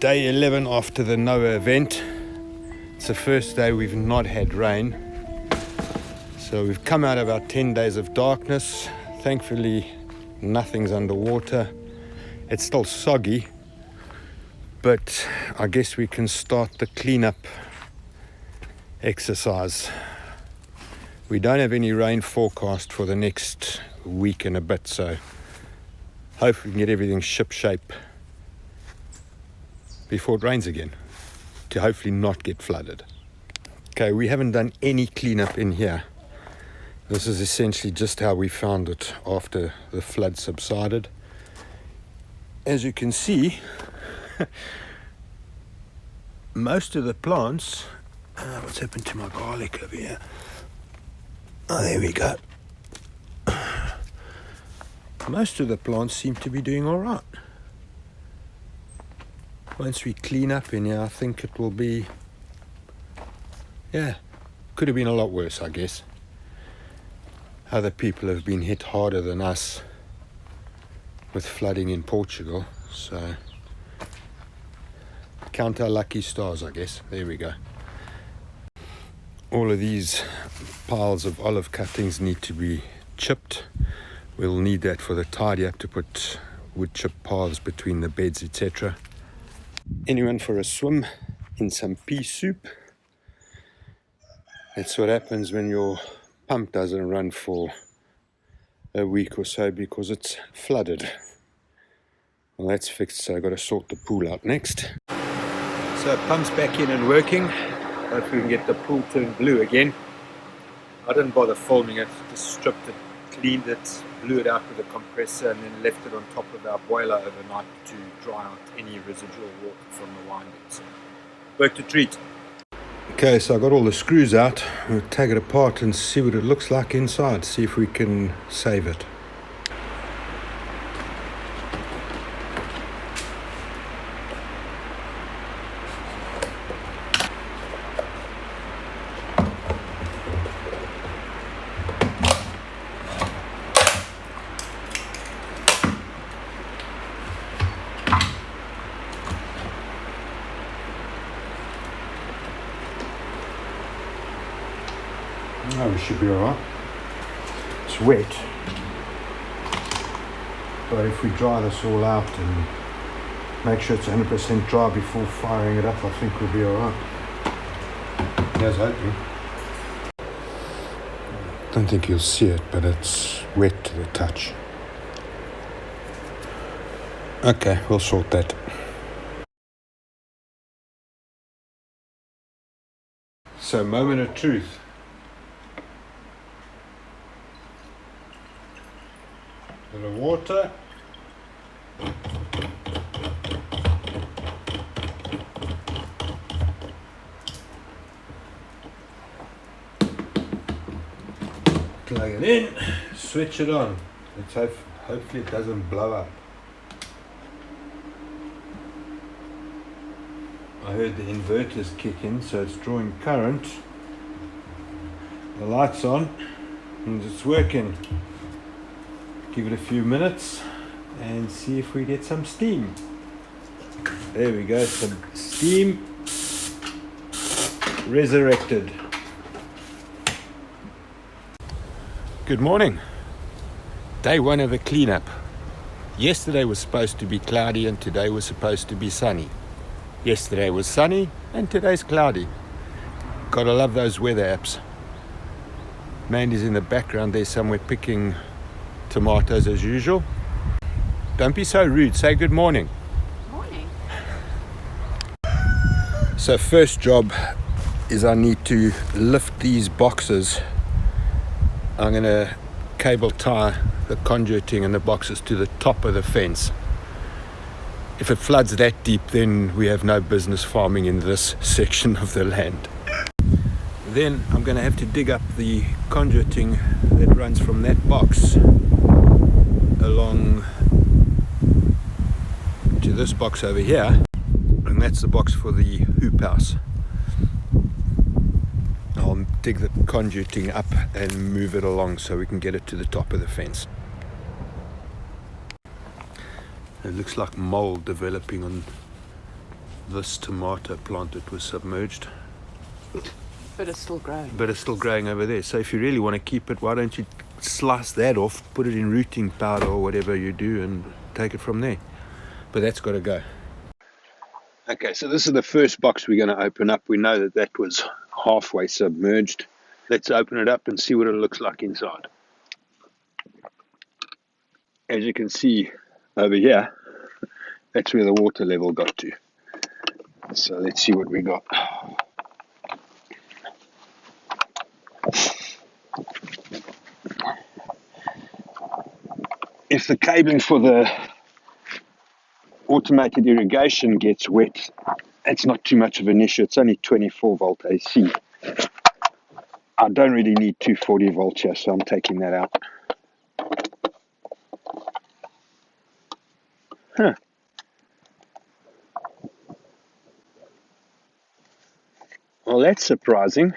Day 11 after the Noah event. It's the first day we've not had rain. So we've come out of our 10 days of darkness. Thankfully, nothing's underwater. It's still soggy, but I guess we can start the cleanup exercise. We don't have any rain forecast for the next week and a bit, so hopefully we can get everything ship-shape before it rains again, to hopefully not get flooded. Okay, we haven't done any cleanup in here. This is essentially just how we found it after the flood subsided. As you can see, most of the plants, what's happened to my garlic over here? Oh, there we go. Most of the plants seem to be doing all right. Once we clean up in here, I think it will be, could have been a lot worse, I guess. Other people have been hit harder than us with flooding in Portugal, so count our lucky stars, I guess. There we go. All of these piles of olive cuttings need to be chipped. We'll need that for the tidy up, to put wood chip paths between the beds, etc. Anyone for a swim in some pea soup? That's what happens when your pump doesn't run for a week or so because it's flooded. Well, that's fixed, so I've got to sort the pool out next. So pump's back in and working. Hopefully we can get the pool turned blue again. I didn't bother filming it, just stripped it, cleaned it, blew it out with a compressor, and then left it on top of our boiler overnight to dry out any residual water from the winding. So, worked a treat. Okay, so I got all the screws out. We'll take it apart and see what it looks like inside, see if we can save it. Oh, we should be alright. It's wet, but if we dry this all out and make sure it's 100% dry before firing it up, I think we'll be alright. Here's hoping. Don't think you'll see it, but it's wet to the touch. Okay, we'll sort that. So, moment of truth. Bit of water. Plug it in, switch it on. Let's hopefully it doesn't blow up. I heard the inverters kick in, so it's drawing current. The light's on and it's working. Give it a few minutes and see if we get some steam. There we go, some steam resurrected. Good morning. Day one of the cleanup. Yesterday was supposed to be cloudy and today was supposed to be sunny. Yesterday was sunny and today's cloudy. Gotta love those weather apps. Mandy's in the background there somewhere picking tomatoes as usual. Don't be so rude, say good morning. Morning. So first job is I need to lift these boxes. I'm going to cable tie the conduiting and the boxes to the top of the fence. If it floods that deep, then we have no business farming in this section of the land. Then I'm going to have to dig up the conduiting that runs from that box along to this box over here, and that's the box for the hoop house. I'll dig the conduiting up and move it along so we can get it to the top of the fence. It looks like mold developing on this tomato plant that was submerged. But it's still growing. But it's still growing over there. So if you really want to keep it, why don't you slice that off, put it in rooting powder or whatever you do, and take it from there. But that's got to go. Okay, so this is the first box we're going to open up. We know that that was halfway submerged. Let's open it up and see what it looks like inside. As you can see over here, that's where the water level got to. So let's see what we got. If the cabling for the automated irrigation gets wet, it's not too much of an issue. It's only 24 volt AC. I don't really need 240 volts here, so I'm taking that out. Huh. Well, that's surprising.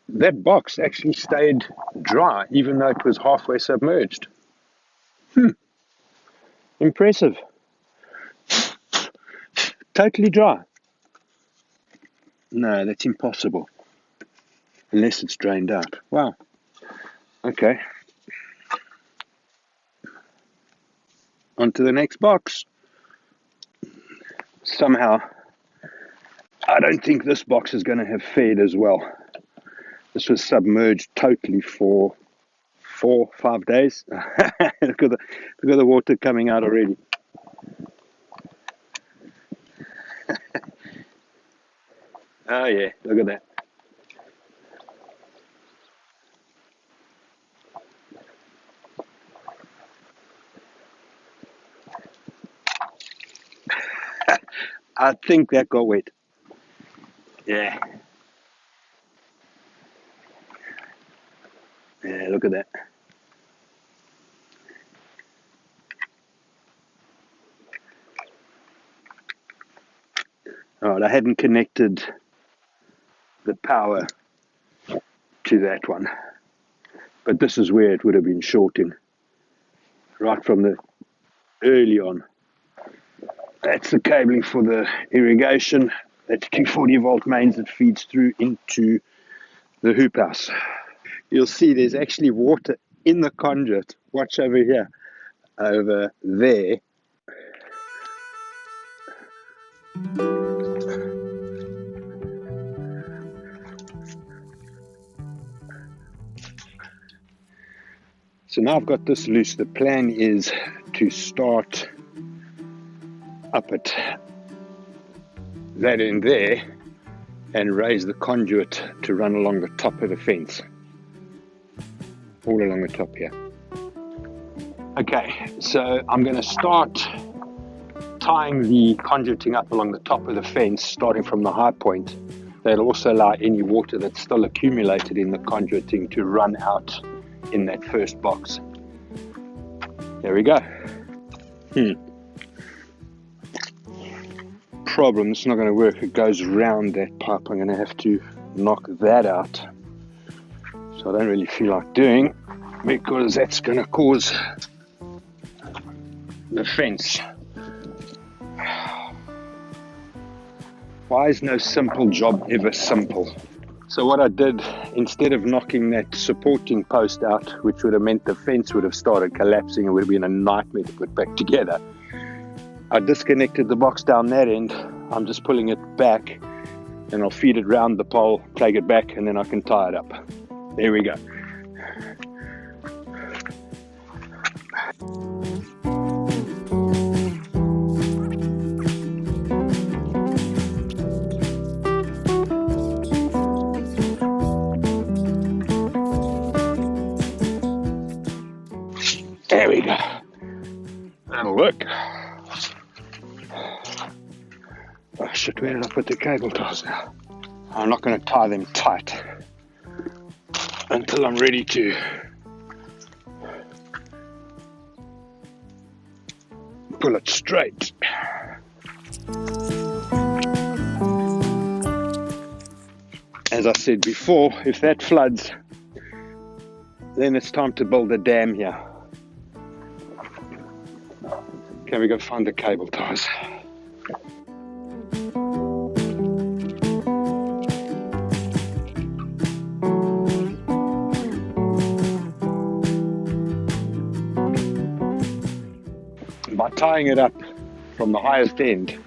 That box actually stayed dry, even though it was halfway submerged. Impressive. Totally dry. No, that's impossible. Unless it's drained out. Wow. Okay. On to the next box. Somehow, I don't think this box is going to have fared as well. This was submerged totally for 4-5 days. Look at the water coming out already. Oh yeah, look at that. I think that got wet. Yeah. Yeah, look at that. Alright, I hadn't connected the power to that one. But this is where it would have been shorting. Right from the early on. That's the cabling for the irrigation. That's 240 volt mains that feeds through into the hoop house. You'll see there's actually water in the conduit. Watch over here. Over there. So now I've got this loose. The plan is to start up at that end there and raise the conduit to run along the top of the fence. All along the top here. Okay, so I'm going to start tying the conduiting up along the top of the fence, starting from the high point. That'll also allow any water that's still accumulated in the conduiting to run out in that first box. There we go. Problem, it's not going to work. It goes around that pipe. I'm going to have to knock that out. So I don't really feel like doing, because that's going to cause the fence. Why is no simple job ever simple? So what I did, instead of knocking that supporting post out, which would have meant the fence would have started collapsing, it would have been a nightmare to put back together, I disconnected the box down that end. I'm just pulling it back and I'll feed it round the pole, take it back, and then I can tie it up. There we go. There we go. That'll work. Oh shit, where did I put the cable ties now? I'm not going to tie them tight until I'm ready to pull it straight. As I said before, if that floods, then it's time to build a dam here. Can we go find the cable ties? By tying it up from the highest end,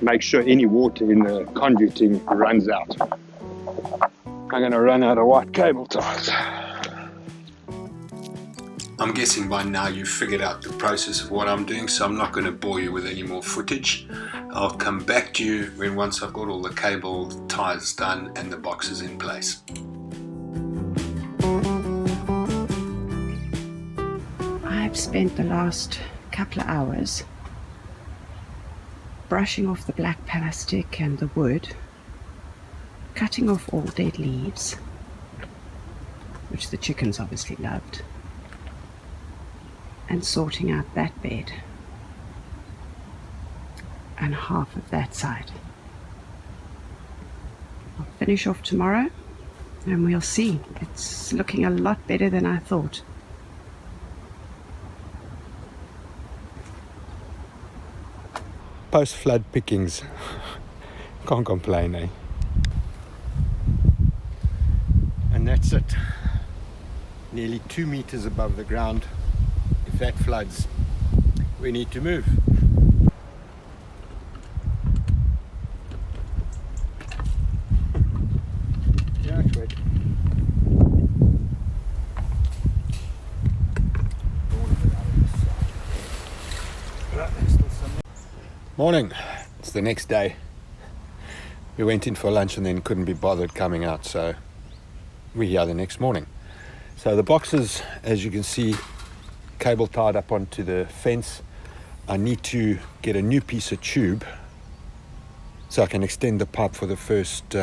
make sure any water in the conduiting runs out. I'm going to run out of white cable ties. I'm guessing by now you've figured out the process of what I'm doing, so I'm not going to bore you with any more footage. I'll come back to you once I've got all the cable ties done and the boxes in place. I've spent the last couple of hours brushing off the black plastic and the wood, cutting off all dead leaves, which the chickens obviously loved, and sorting out that bed and half of that side. I'll finish off tomorrow and we'll see. It's looking a lot better than I thought. Post-flood pickings. Can't complain, eh? And that's it. Nearly 2 meters above the ground. If that floods, we need to move. Yeah, it's wet. Morning. It's the next day. We went in for lunch and then couldn't be bothered coming out, so we're here the next morning. So the boxes, as you can see, cable tied up onto the fence. I need to get a new piece of tube so I can extend the pipe for the first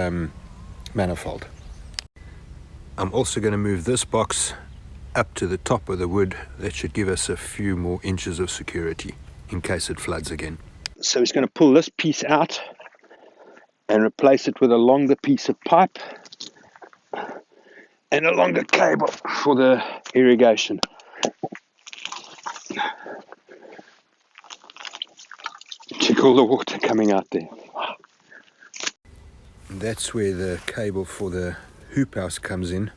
manifold. I'm also going to move this box up to the top of the wood. That should give us a few more inches of security in case it floods again. So he's going to pull this piece out and replace it with a longer piece of pipe and a longer cable for the irrigation. Check all the water coming out there. That's where the cable for the hoop house comes in.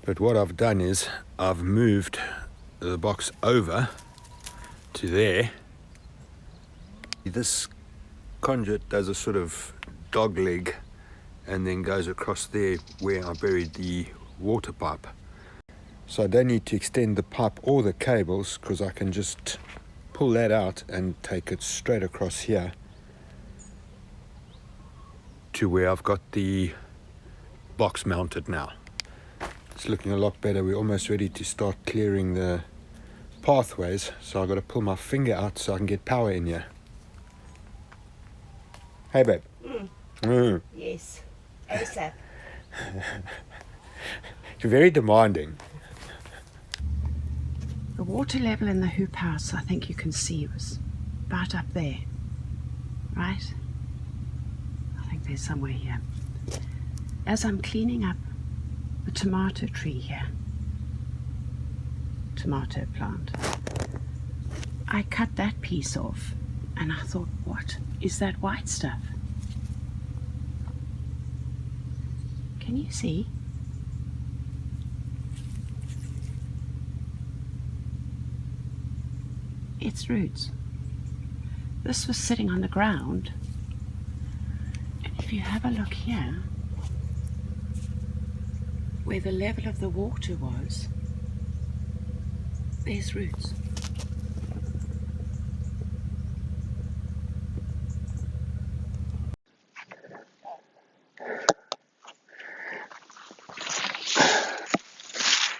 But what I've done is I've moved the box over to there. This conduit does a sort of dog leg and then goes across there where I buried the water pipe. So I don't need to extend the pipe or the cables because I can just pull that out and take it straight across here to where I've got the box mounted now. It's looking a lot better. We're almost ready to start clearing the pathways, so I've got to pull my finger out so I can get power in here. Hey babe. Yes, ASAP. You're very demanding. The water level in the hoop house, I think you can see, was about up there, right? I think there's somewhere here. As I'm cleaning up the tomato tree here, tomato plant, I cut that piece off and I thought, what is that white stuff? Can you see? It's roots. This was sitting on the ground, and if you have a look here, where the level of the water was, there's roots.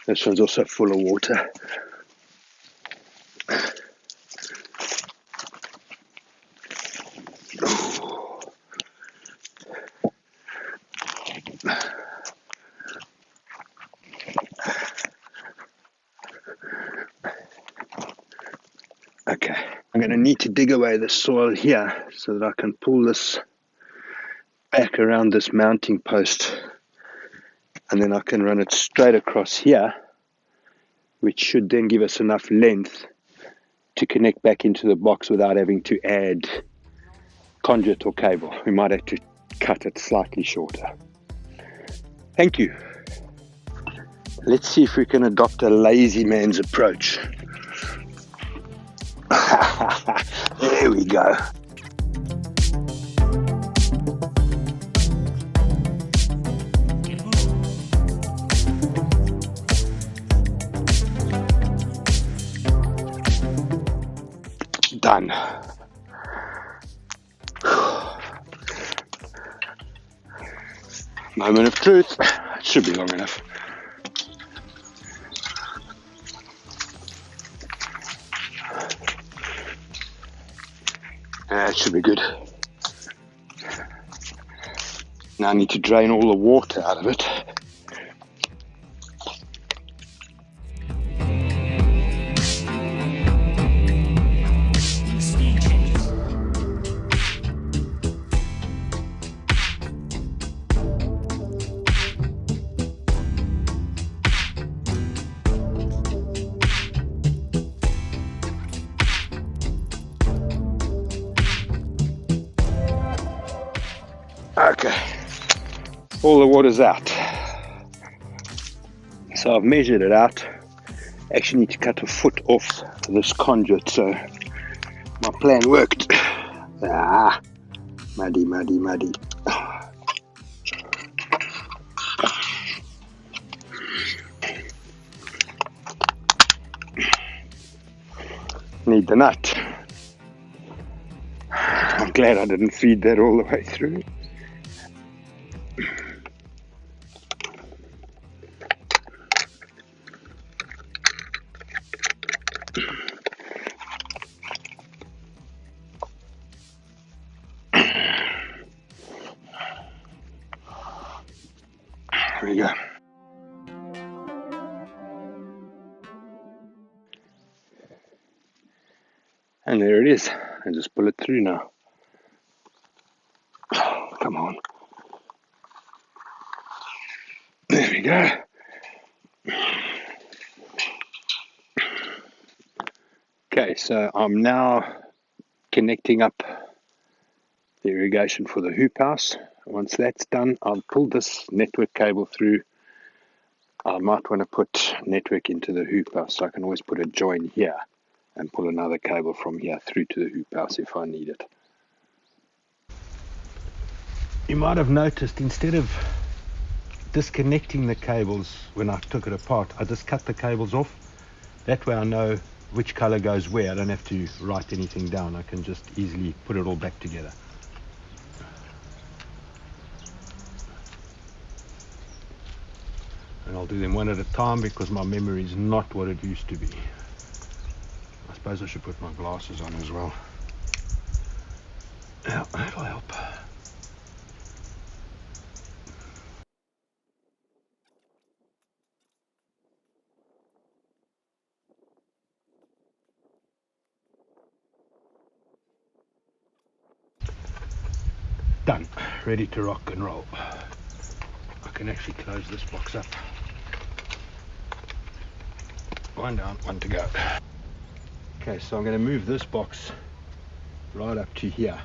This one's also full of water. Okay, I'm going to need to dig away the soil here so that I can pull this back around this mounting post, and then I can run it straight across here, which should then give us enough length to connect back into the box without having to add conduit or cable. We might have to cut it slightly shorter. Thank you. Let's see if we can adopt a lazy man's approach. There we go. Done. Moment of truth. It should be long enough. It should be good. Now I need to drain all the water out of it. Okay, all the water's out. So I've measured it out. Actually need to cut a foot off this conduit, so my plan worked. Muddy. Need the nut. I'm glad I didn't feed that all the way through. There we go. And there it is. I just pull it through now. Oh, come on. There we go. Okay, so I'm now connecting up the irrigation for the hoop house. Once that's done, I'll pull this network cable through. I might want to put network into the hoop house, so I can always put a join here and pull another cable from here through to the hoop house if I need it. You might have noticed, instead of disconnecting the cables when I took it apart, I just cut the cables off. That way I know which color goes where. I don't have to write anything down. I can just easily put it all back together. And I'll do them one at a time because my memory is not what it used to be. I suppose I should put my glasses on as well. Yeah, that'll help. Done. Ready to rock and roll. I can actually close this box up. One down, one to go. Okay, so I'm going to move this box right up to here.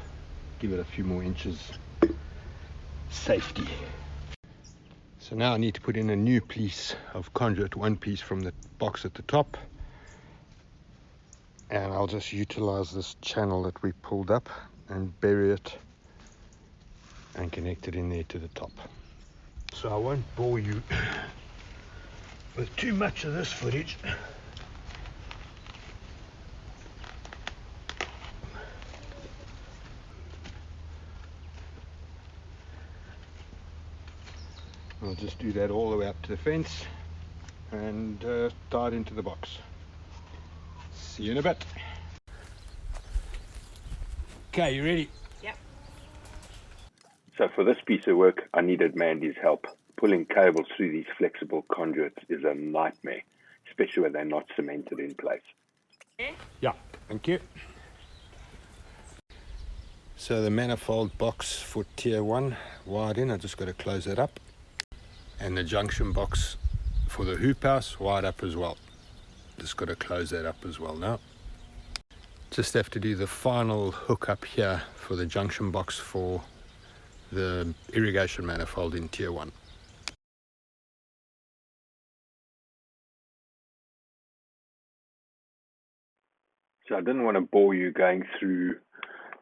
Give it a few more inches. Safety. So now I need to put in a new piece of conduit, one piece from the box at the top. And I'll just utilize this channel that we pulled up and bury it and connect it in there to the top. So I won't bore you with too much of this footage. I'll just do that all the way up to the fence and tie it into the box. See you in a bit. Okay, you ready? Yep. So for this piece of work, I needed Mandy's help. Pulling cables through these flexible conduits is a nightmare, especially when they're not cemented in place. Yeah, thank you. So the manifold box for tier 1 wired in, I just got to close that up. And the junction box for the hoop house wired up as well. Just got to close that up as well now. just have to do the final hookup here for the junction box for the irrigation manifold in tier 1. So I didn't want to bore you going through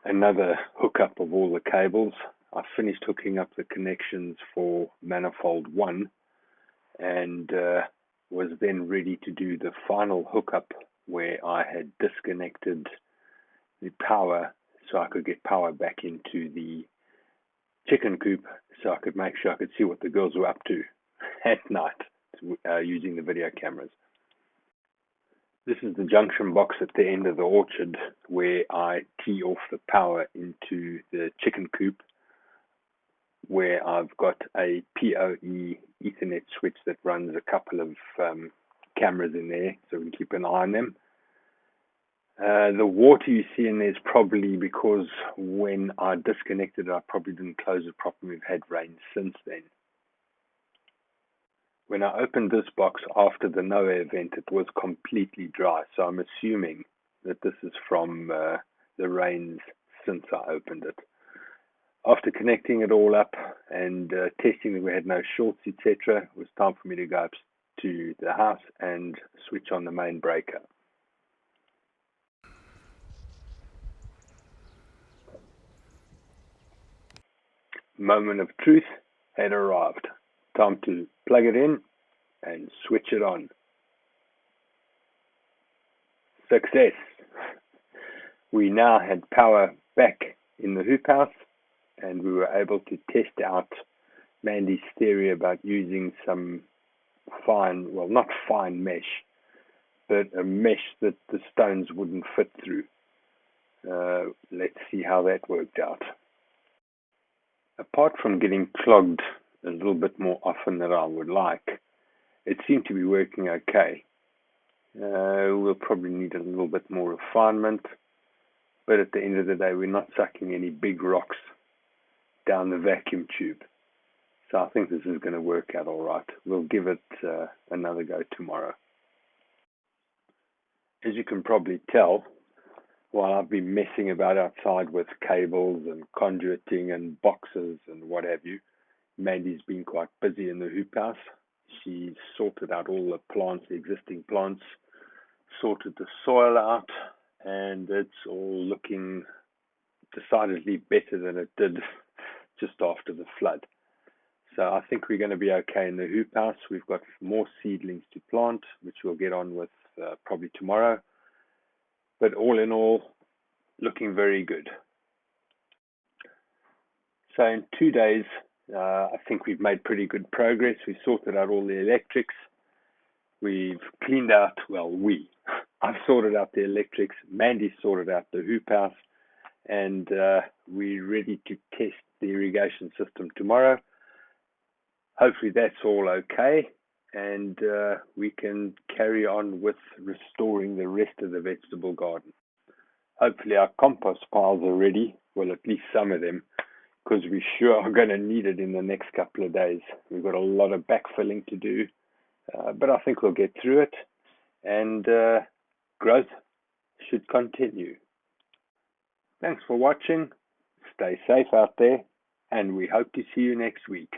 another hookup of all the cables. I finished hooking up the connections for manifold 1 and was then ready to do the final hookup where I had disconnected the power so I could get power back into the chicken coop so I could make sure I could see what the girls were up to at night using the video cameras. This is the junction box at the end of the orchard where I tee off the power into the chicken coop, where I've got a PoE Ethernet switch that runs a couple of cameras in there so we can keep an eye on them. The water you see in there is probably because when I disconnected it, I probably didn't close it properly. We've had rain since then. When I opened this box after the Noah event, it was completely dry. So I'm assuming that this is from the rains since I opened it. After connecting it all up and testing that we had no shorts, etc., it was time for me to go up to the house and switch on the main breaker. Moment of truth had arrived. Time to plug it in and switch it on. Success! We now had power back in the hoop house and we were able to test out Mandy's theory about using some fine, well, not fine mesh, but a mesh that the stones wouldn't fit through. Let's see how that worked out. Apart from getting clogged a little bit more often than I would like, it seemed to be working okay. We'll probably need a little bit more refinement, but at the end of the day, we're not sucking any big rocks down the vacuum tube. So I think this is going to work out all right. We'll give it another go tomorrow. As you can probably tell, while I've been messing about outside with cables and conduiting and boxes and what have you, Mandy's been quite busy in the hoop house. She's sorted out all the plants, the existing plants, sorted the soil out, and it's all looking decidedly better than it did just after the flood. So I think we're going to be okay in the hoop house. We've got more seedlings to plant, which we'll get on with probably tomorrow. But all in all, looking very good. So in 2 days, I think we've made pretty good progress. We sorted out all the electrics. We've cleaned out, I've sorted out the electrics. Mandy sorted out the hoop house. And we're ready to test the irrigation system tomorrow. Hopefully that's all okay. And we can carry on with restoring the rest of the vegetable garden. Hopefully our compost piles are ready, well, at least some of them, because we sure are going to need it in the next couple of days. We've got a lot of backfilling to do, but I think we'll get through it, and growth should continue. Thanks for watching. Stay safe out there, and we hope to see you next week.